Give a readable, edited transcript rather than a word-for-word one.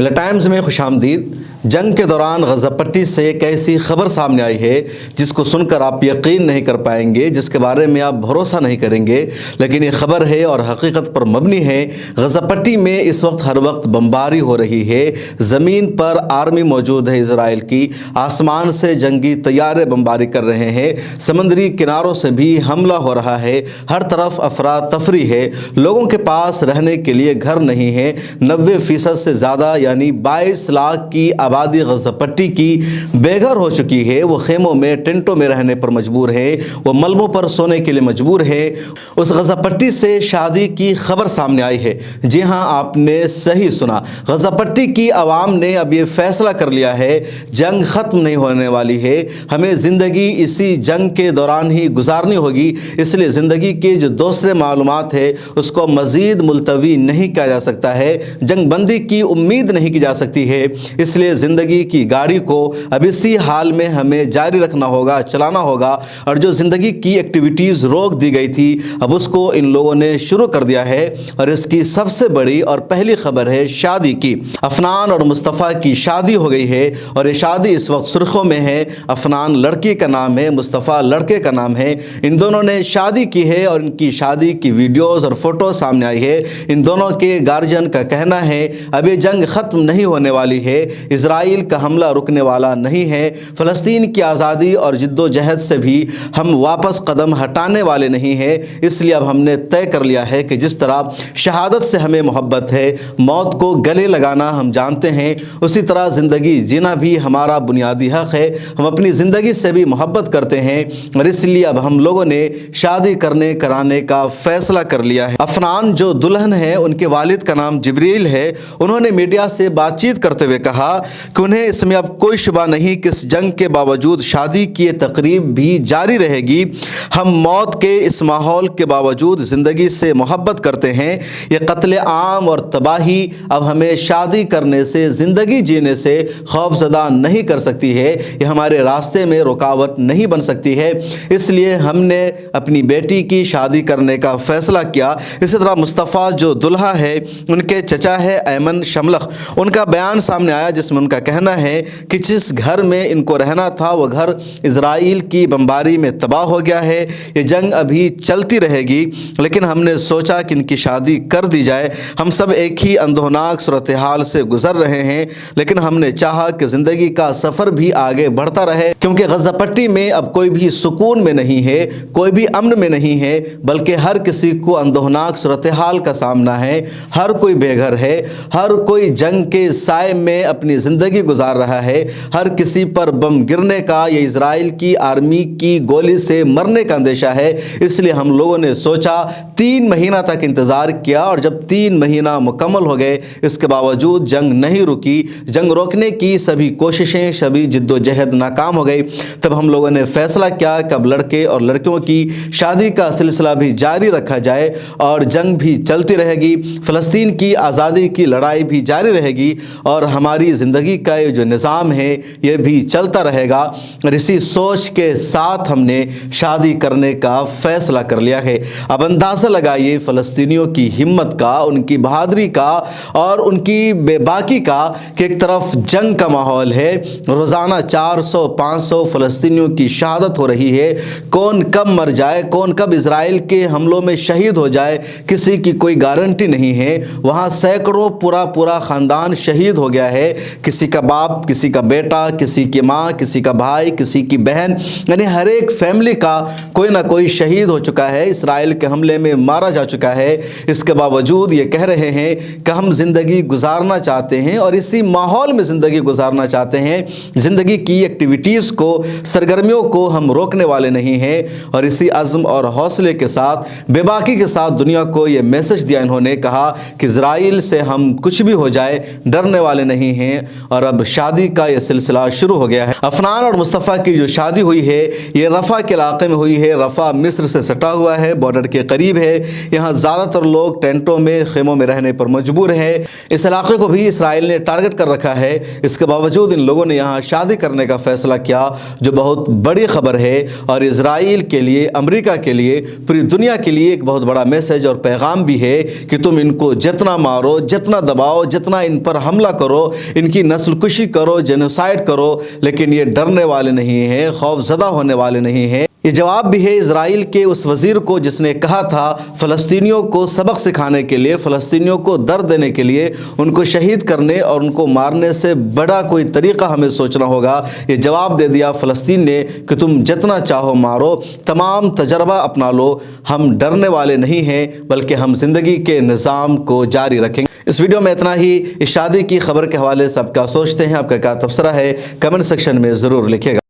मिला टाइम्स में खुशामदीद। जंग के दौरान गज़ा पट्टी से एक ऐसी खबर सामने आई है जिसको सुनकर आप यकीन नहीं कर पाएंगे, जिसके बारे में आप भरोसा नहीं करेंगे, लेकिन ये खबर है और हकीकत पर मबनी है। गज़ा पट्टी में इस वक्त हर वक्त बमबारी हो रही है। ज़मीन पर आर्मी मौजूद है इजराइल की, आसमान से जंगी तैयारे बमबारी कर रहे हैं, समुद्री किनारों से भी हमला हो रहा है, हर तरफ अफरा तफरी है, लोगों के पास रहने के लिए घर नहीं है। 90% से ज़्यादा यानी 22 लाख की आबादी गज़ा पट्टी की बेघर हो चुकी है। वो खेमों में, टेंटों में रहने पर मजबूर है, वो मलबों पर सोने के लिए मजबूर है। उस गज़ा पट्टी से शादी की खबर सामने आई है। जी हाँ, आपने सही सुना। गज़ा पट्टी की आवाम ने अब ये फैसला कर लिया है, जंग ख़त्म नहीं होने वाली है, हमें ज़िंदगी इसी जंग के दौरान ही गुजारनी होगी। इसलिए ज़िंदगी के जो दूसरे मालूमात है उसको मज़ीद मुलतवी नहीं किया जा सकता है, जंग बंदी की उम्मीद नहीं की जा सकती है। इसलिए ज़िंदगी की गाड़ी को अब इसी हाल में हमें जारी रखना होगा, चलाना होगा। और जो ज़िंदगी की एक्टिविटीज़ रोक दी गई थी, अब उसको इन लोगों ने शुरू कर दिया है। और इसकी सबसे बड़ी और पहली खबर है शादी की। अफनान और मुस्तफ़ा की शादी हो गई है और ये शादी इस वक्त सुर्खों में है। अफनान लड़की का नाम है, मुस्तफ़ा लड़के का नाम है। इन दोनों ने शादी की है और इनकी शादी की वीडियोज़ और फ़ोटो सामने आई है। इन दोनों के गार्जियन का कहना है अब ये जंग ख़त्म नहीं होने वाली है, इजराइल का हमला रुकने वाला नहीं है, फ़लस्तीन की आज़ादी और जिद्दोजहद से भी हम वापस कदम हटाने वाले नहीं हैं। इसलिए अब हमने तय कर लिया है कि जिस तरह शहादत से हमें मोहब्बत है, मौत को गले लगाना हम जानते हैं, उसी तरह ज़िंदगी जीना भी हमारा बुनियादी हक़ है। हम अपनी ज़िंदगी से भी मोहब्बत करते हैं और इसलिए अब हम लोगों ने शादी कराने का फ़ैसला कर लिया है। अफनान जो दुल्हन है, उनके वालिद का नाम जिब्रील है। उन्होंने मीडिया से बातचीत करते हुए कहा कि उन्हें इसमें अब कोई शुबा नहीं कि इस जंग के बावजूद शादी की तकरीब भी जारी रहेगी। हम मौत के इस माहौल के बावजूद ज़िंदगी से मोहब्बत करते हैं। ये कत्ल आम और तबाही अब हमें शादी करने से, ज़िंदगी जीने से खौफज़दा नहीं कर सकती है, ये हमारे रास्ते में रुकावट नहीं बन सकती है। इसलिए हमने अपनी बेटी की शादी करने का फ़ैसला किया। इसी तरह मुस्तफ़ा जो दुल्हा है, उनके चचा है ऐमन शमलख, उनका बयान सामने आया जिसमें उनका कहना है कि जिस घर में इनको रहना था वो घर इजराइल की बमबारी में तबाह हो गया है। ये जंग अभी चलती रहेगी, लेकिन हमने सोचा कि इनकी शादी कर दी जाए। हम सब एक ही अंधोनाक सूरत हाल से गुजर रहे हैं, लेकिन हमने चाहा कि ज़िंदगी का सफ़र भी आगे बढ़ता रहे, क्योंकि गज़ा पट्टी में अब कोई भी सुकून में नहीं है, कोई भी अमन में नहीं है, बल्कि हर किसी को अंधोनाक सूरत हाल का सामना है। हर कोई बेघर है, हर कोई जंग के साए में अपनी ज़िंदगी गुजार रहा है, हर किसी पर बम गिरने का या इजराइल की आर्मी की गोली से मरने का अंदेशा है। इसलिए हम लोगों ने सोचा, 3 महीना तक इंतज़ार किया और जब 3 महीना मुकम्मल हो गए, इसके बावजूद जंग नहीं रुकी, जंग रोकने की सभी कोशिशें, सभी जिद्दोजहद नाकाम हो गई। तब हम लोगों ने फ़ैसला किया कि अब लड़के और लड़कियों की शादी का सिलसिला भी जारी रखा जाए और जंग भी चलती रहेगी, फ़लस्तीन की आज़ादी की लड़ाई भी जारी रहेगी और हमारी ज़िंदगी का ये जो निज़ाम है ये भी चलता रहेगा। और इसी सोच के साथ हमने शादी करने का फ़ैसला कर लिया है। अब अंदाज़ा लगाइए फ़लस्तीनियों की हिम्मत का, उनकी बहादुरी का और उनकी बेबाकी का कि एक तरफ जंग का माहौल है, रोज़ाना 400-500 फ़लस्तीनियों की शहादत हो रही है। कौन कब मर जाए, कौन कब इजराइल के हमलों में शहीद हो जाए, किसी की कोई गारंटी नहीं है। वहाँ सैकड़ों पूरा ख़ानदान शहीद हो गया है, किसी का बाप, किसी का बेटा, किसी की माँ, किसी का भाई, किसी की बहन, यानी हर एक फैमिली का कोई ना कोई शहीद हो चुका है, इजराइल के हमले में मारा जा चुका है। इसके बावजूद ये कह रहे हैं कि हम ज़िंदगी गुजारना चाहते हैं और इसी माहौल में ज़िंदगी गुजारना चाहते हैं। ज़िंदगी की एक्टिविटीज़ को, सरगर्मियों को हम रोकने वाले नहीं हैं। और इसी अज़्म और हौसले के साथ, बेबाकी के साथ दुनिया को ये मैसेज दिया इन्होंने, कहा कि इजराइल से हम कुछ भी हो जाए डरने वाले नहीं हैं। और अब शादी का ये सिलसिला शुरू हो गया है। अफनान और मुस्तफ़ा की जो शादी हुई है ये रफ़ा के इलाके में हुई है। रफ़ा मिस्र से सटा हुआ है, बॉर्डर के करीब है। यहाँ ज़्यादातर लोग टेंटों में, खेमों में रहने पर मजबूर हैं। इस इलाके को भी इसराइल ने टारगेट कर रखा है। इसके बावजूद इन लोगों ने यहाँ शादी करने का फ़ैसला किया, जो बहुत बड़ी खबर है और इजराइल के लिए, अमेरिका के लिए, पूरी दुनिया के लिए एक बहुत बड़ा मैसेज और पैगाम भी है कि तुम इनको जितना मारो, जितना दबाओ, जितना ان پر حملہ کرو، ان کی نسل کشی کرو، جینوسائیڈ کرو، لیکن یہ ڈرنے والے نہیں ہیں، خوف زدہ ہونے والے نہیں ہیں۔ یہ جواب بھی ہے اسرائیل کے اس وزیر کو جس نے کہا تھا فلسطینیوں کو سبق سکھانے کے لیے، فلسطینیوں کو درد دینے کے لیے، ان کو شہید کرنے اور ان کو مارنے سے بڑا کوئی طریقہ ہمیں سوچنا ہوگا۔ یہ جواب دے دیا فلسطین نے کہ تم جتنا چاہو مارو، تمام تجربہ اپنا لو، ہم ڈرنے والے نہیں ہیں بلکہ ہم زندگی کے نظام کو جاری رکھیں گے۔ اس ویڈیو میں اتنا ہی۔ اس شادی کی خبر کے حوالے سے آپ کیا سوچتے ہیں، آپ کا کیا تبصرہ ہے، کمنٹ سیکشن میں ضرور لکھیے گا۔